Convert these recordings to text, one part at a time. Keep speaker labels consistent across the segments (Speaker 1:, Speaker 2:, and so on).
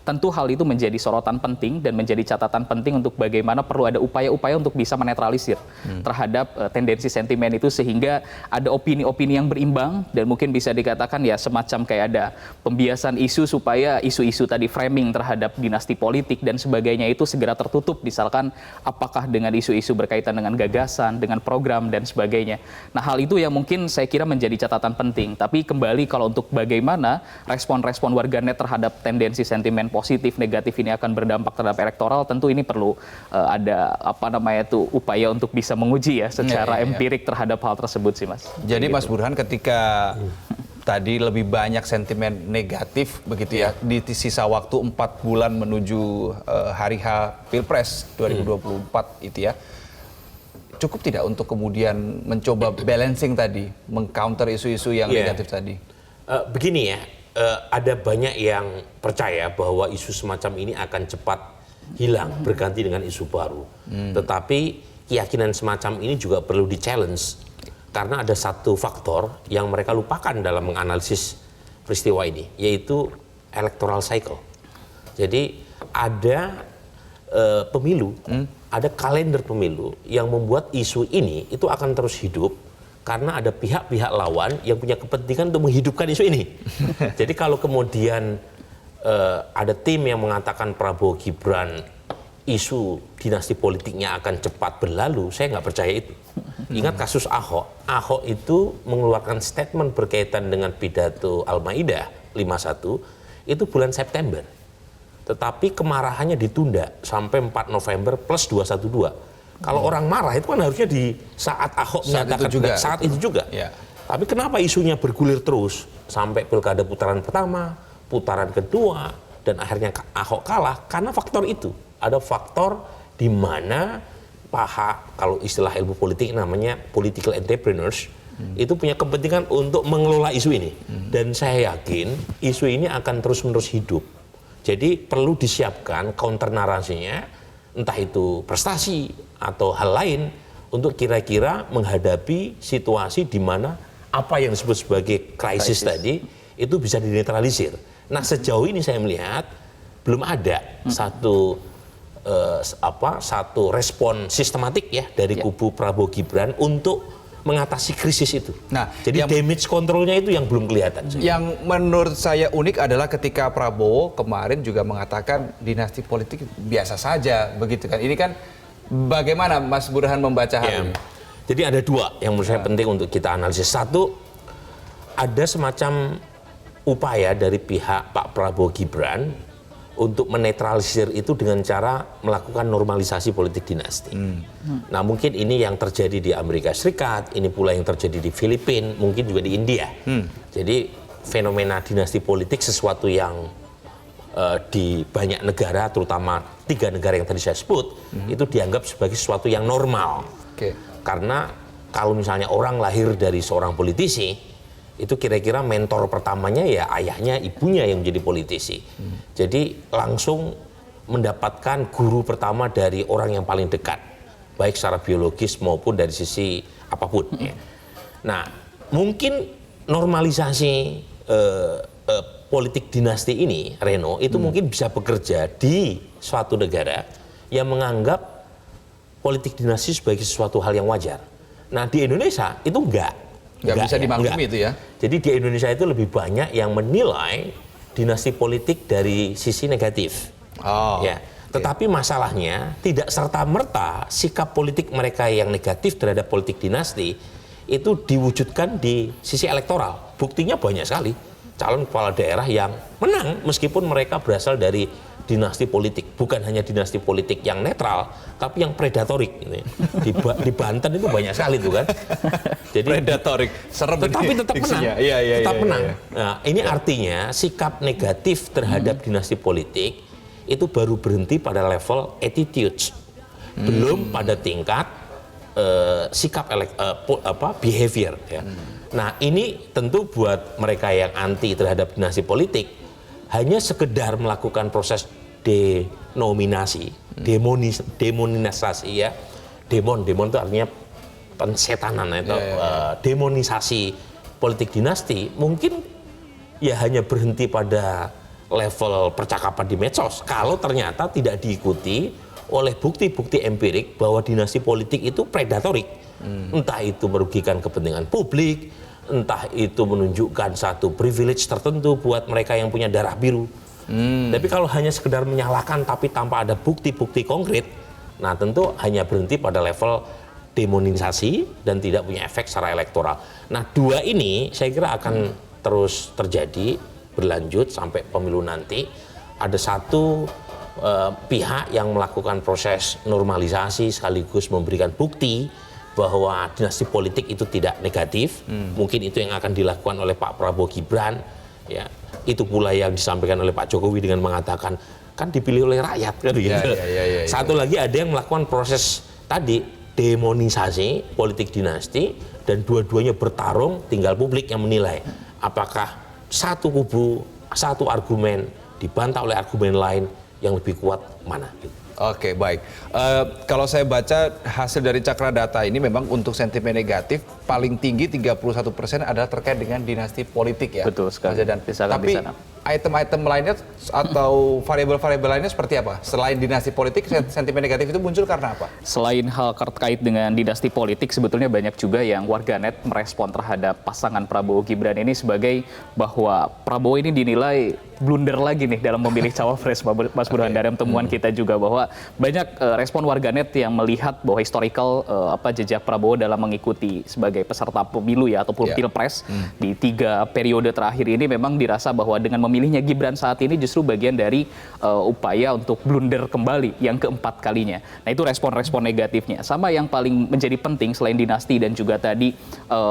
Speaker 1: tentu hal itu menjadi sorotan penting dan menjadi catatan penting untuk bagaimana perlu ada upaya-upaya untuk bisa menetralisir terhadap tendensi sentimen itu, sehingga ada opini-opini yang berimbang dan mungkin bisa dikatakan ya semacam kayak ada pembiasan isu supaya isu-isu tadi framing terhadap dinasti politik dan sebagainya itu segera tertutup, misalkan apakah dengan isu-isu berkaitan dengan gagasan, dengan program dan sebagainya. Nah, hal itu yang mungkin saya kira menjadi catatan penting. Tapi kembali kalau untuk bagaimana respon-respon warganet terhadap tendensi sentimen positif negatif ini akan berdampak terhadap elektoral, tentu ini perlu ada upaya untuk bisa menguji ya secara empirik terhadap hal tersebut sih, Mas.
Speaker 2: Jadi Mas Burhan, ketika tadi lebih banyak sentimen negatif begitu ya di sisa waktu 4 bulan menuju hari H Pilpres 2024 itu ya, cukup tidak untuk kemudian mencoba balancing tadi, mengcounter isu-isu yang negatif tadi?
Speaker 3: Begini ya, ada banyak yang percaya bahwa isu semacam ini akan cepat hilang berganti dengan isu baru. Tetapi keyakinan semacam ini juga perlu di-challenge karena ada satu faktor yang mereka lupakan dalam menganalisis peristiwa ini, yaitu electoral cycle. Jadi ada pemilu, ada kalender pemilu yang membuat isu ini itu akan terus hidup karena ada pihak-pihak lawan yang punya kepentingan untuk menghidupkan isu ini. Jadi kalau kemudian ada tim yang mengatakan Prabowo Gibran isu dinasti politiknya akan cepat berlalu, saya nggak percaya itu. Ingat kasus Ahok. Ahok itu mengeluarkan statement berkaitan dengan pidato Al-Maidah 51 itu bulan September. Tetapi kemarahannya ditunda sampai 4 November plus 212. Kalau orang marah itu kan harusnya di saat Ahok menyatakan saat itu juga. Ya. Tapi kenapa isunya bergulir terus sampai pilkada putaran pertama, putaran kedua, dan akhirnya Ahok kalah? Karena faktor itu. Ada faktor di mana kalau istilah ilmu politik namanya political entrepreneurs, itu punya kepentingan untuk mengelola isu ini. Dan saya yakin isu ini akan terus-menerus hidup. Jadi perlu disiapkan counter narasinya, entah itu prestasi atau hal lain, untuk kira-kira menghadapi situasi di mana apa yang disebut sebagai krisis tadi itu bisa dinetralisir. Nah, sejauh ini saya melihat belum ada satu respon sistematik ya dari kubu Prabowo Gibran untuk mengatasi krisis itu. Nah, jadi damage controlnya itu yang belum kelihatan.
Speaker 2: Yang menurut saya unik adalah ketika Prabowo kemarin juga mengatakan dinasti politik biasa saja, begitu kan? Ini kan bagaimana Mas Burhan membaca hal ini?
Speaker 3: Jadi ada dua yang menurut saya penting untuk kita analisis. Satu, ada semacam upaya dari pihak Pak Prabowo Gibran untuk menetralisir itu dengan cara melakukan normalisasi politik dinasti. Nah, mungkin ini yang terjadi di Amerika Serikat, ini pula yang terjadi di Filipina, mungkin juga di India. Jadi fenomena dinasti politik sesuatu yang di banyak negara, terutama 3 negara yang tadi saya sebut, itu dianggap sebagai sesuatu yang normal. Karena kalau misalnya orang lahir dari seorang politisi, itu kira-kira mentor pertamanya ya ayahnya, ibunya yang menjadi politisi. Jadi langsung mendapatkan guru pertama dari orang yang paling dekat, baik secara biologis maupun dari sisi apapun. Ya. Nah, mungkin normalisasi politik dinasti ini, Reno, itu mungkin bisa bekerja di suatu negara yang menganggap politik dinasti sebagai sesuatu hal yang wajar. Nah, di Indonesia itu enggak
Speaker 2: bisa dimaklumi itu ya.
Speaker 3: Jadi di Indonesia itu lebih banyak yang menilai dinasti politik dari sisi negatif. Tetapi masalahnya tidak serta-merta sikap politik mereka yang negatif terhadap politik dinasti itu diwujudkan di sisi elektoral. Buktinya banyak sekali calon kepala daerah yang menang meskipun mereka berasal dari dinasti politik, bukan hanya dinasti politik yang netral, tapi yang predatorik. Di Banten itu banyak sekali itu kan. Jadi
Speaker 2: predatorik, serem.
Speaker 3: Tetapi tetap menang. Tetap menang. Nah, ini artinya sikap negatif terhadap dinasti politik itu baru berhenti pada level attitudes, belum pada tingkat sikap behavior. Ya. Nah, ini tentu buat mereka yang anti terhadap dinasti politik hanya sekedar melakukan proses denominasi, demonisasi ya. Demon itu artinya pensetanan atau demonisasi politik dinasti, mungkin ya hanya berhenti pada level percakapan di medsos kalau ternyata tidak diikuti oleh bukti-bukti empirik bahwa dinasti politik itu predatorik. Entah itu merugikan kepentingan publik, entah itu menunjukkan satu privilege tertentu buat mereka yang punya darah biru. Tapi kalau hanya sekedar menyalahkan tapi tanpa ada bukti-bukti konkret, nah tentu hanya berhenti pada level demonisasi dan tidak punya efek secara elektoral. Nah, dua ini saya kira akan terus terjadi, berlanjut sampai pemilu nanti. Ada satu pihak yang melakukan proses normalisasi sekaligus memberikan bukti bahwa dinasti politik itu tidak negatif. Mungkin itu yang akan dilakukan oleh Pak Prabowo Gibran. Ya, itu pula yang disampaikan oleh Pak Jokowi dengan mengatakan kan dipilih oleh rakyat kan gitu. Satu lagi ada yang melakukan proses tadi demonisasi politik dinasti, dan dua-duanya bertarung, tinggal publik yang menilai apakah satu kubu, satu argumen dibantah oleh argumen lain yang lebih kuat mana.
Speaker 2: Oke, baik. Kalau saya baca hasil dari Cakra Data ini memang untuk sentimen negatif paling tinggi 31% adalah terkait dengan dinasti politik ya.
Speaker 1: Betul sekali.
Speaker 2: Tapi item-item lainnya atau variabel-variabel lainnya seperti apa? Selain dinasti politik, sentimen negatif itu muncul karena apa?
Speaker 1: Selain hal terkait dengan dinasti politik, sebetulnya banyak juga yang warganet merespon terhadap pasangan Prabowo Gibran ini sebagai bahwa Prabowo ini dinilai blunder lagi nih dalam memilih cawapres, Mas Burhan. Dalam temuan kita juga bahwa banyak respon warganet yang melihat bahwa historical jejak Prabowo dalam mengikuti sebagai peserta pemilu ya ataupun pilpres di 3 periode terakhir ini memang dirasa bahwa dengan memilihnya Gibran saat ini justru bagian dari upaya untuk blunder kembali yang keempat kalinya. Nah, itu respon-respon negatifnya. Sama yang paling menjadi penting selain dinasti dan juga tadi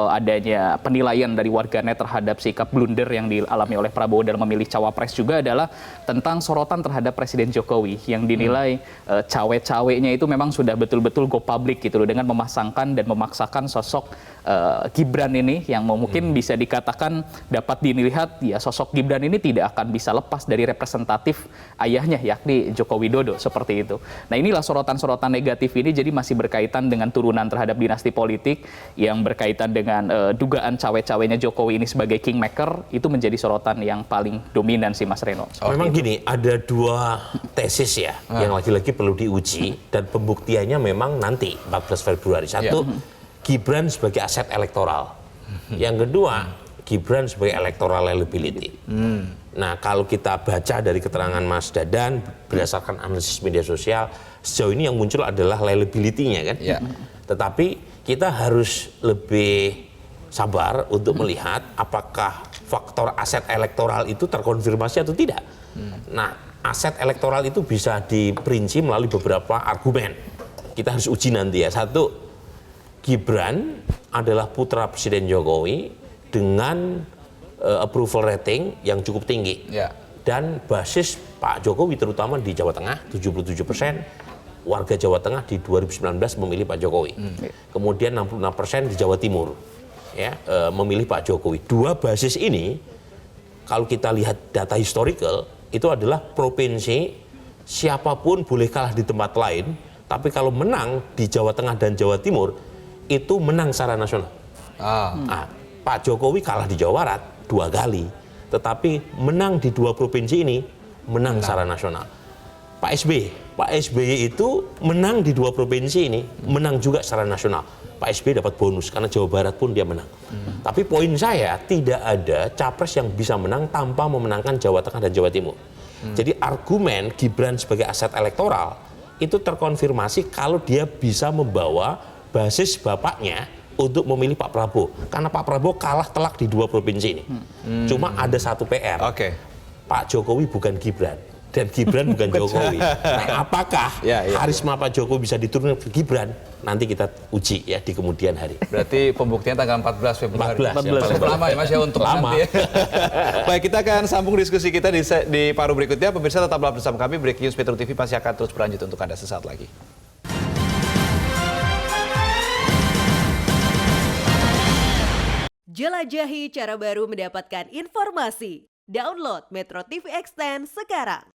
Speaker 1: adanya penilaian dari warganet terhadap sikap blunder yang dialami oleh Prabowo dalam memilih cawapres juga adalah tentang sorotan terhadap Presiden Jokowi yang dinilai cawe-cawenya itu memang sudah betul-betul go public gitu loh, dengan memasangkan dan memaksakan sosok Gibran ini yang mungkin bisa dikatakan dapat dilihat ya sosok Gibran ini tidak akan bisa lepas dari representatif ayahnya yakni Joko Widodo seperti itu. Nah, inilah sorotan-sorotan negatif ini jadi masih berkaitan dengan turunan terhadap dinasti politik yang berkaitan dengan dugaan cawe-cawenya Jokowi ini sebagai kingmaker, itu menjadi sorotan yang paling dominan sih Mas Reno.
Speaker 3: Memang gini, ada 2 tesis ya yang lagi-lagi perlu diuji dan pembuktiannya memang nanti 14 Februari. Satu, Gibran sebagai aset elektoral. Yang kedua, Gibran sebagai electoral liability. Nah, kalau kita baca dari keterangan Mas Dadan berdasarkan analisis media sosial, sejauh ini yang muncul adalah liability-nya kan. Tetapi kita harus lebih sabar untuk melihat apakah faktor aset elektoral itu terkonfirmasi atau tidak. Nah, aset elektoral itu bisa diperinci melalui beberapa argumen. Kita harus uji nanti ya. Satu, Gibran adalah putra Presiden Jokowi dengan approval rating yang cukup tinggi. Dan basis Pak Jokowi terutama di Jawa Tengah, 77% warga Jawa Tengah di 2019 memilih Pak Jokowi. Kemudian 66% di Jawa Timur ya memilih Pak Jokowi. 2 basis ini kalau kita lihat data historical itu adalah provinsi siapapun boleh kalah di tempat lain, tapi kalau menang di Jawa Tengah dan Jawa Timur itu menang secara nasional. Nah, Pak Jokowi kalah di Jawa Barat 2 kali, tetapi menang di 2 provinsi ini menang secara nasional. Pak SBY itu menang di 2 provinsi ini menang juga secara nasional. Pak SBY dapat bonus karena Jawa Barat pun dia menang. Tapi poin saya, tidak ada capres yang bisa menang tanpa memenangkan Jawa Tengah dan Jawa Timur. Jadi argumen Gibran sebagai aset elektoral itu terkonfirmasi kalau dia bisa membawa basis bapaknya untuk memilih Pak Prabowo. Karena Pak Prabowo kalah telak di 2 provinsi ini. Cuma ada satu PR. Pak Jokowi bukan Gibran. Dan Gibran bukan Jokowi. Nah, apakah karisma Pak Jokowi bisa diturunkan ke Gibran? Nanti kita uji ya di kemudian hari.
Speaker 2: Berarti pembuktian tanggal 14 Februari.
Speaker 3: 14
Speaker 2: Cukup lama ya Mas ya untuk
Speaker 3: lama.
Speaker 2: nanti. Baik, kita akan sambung diskusi kita di paruh berikutnya. Pemirsa tetaplah bersama kami. Breaking News Metro TV masih akan terus berlanjut untuk Anda sesaat lagi.
Speaker 4: Jelajahi cara baru mendapatkan informasi. Download Metro TV Extend sekarang.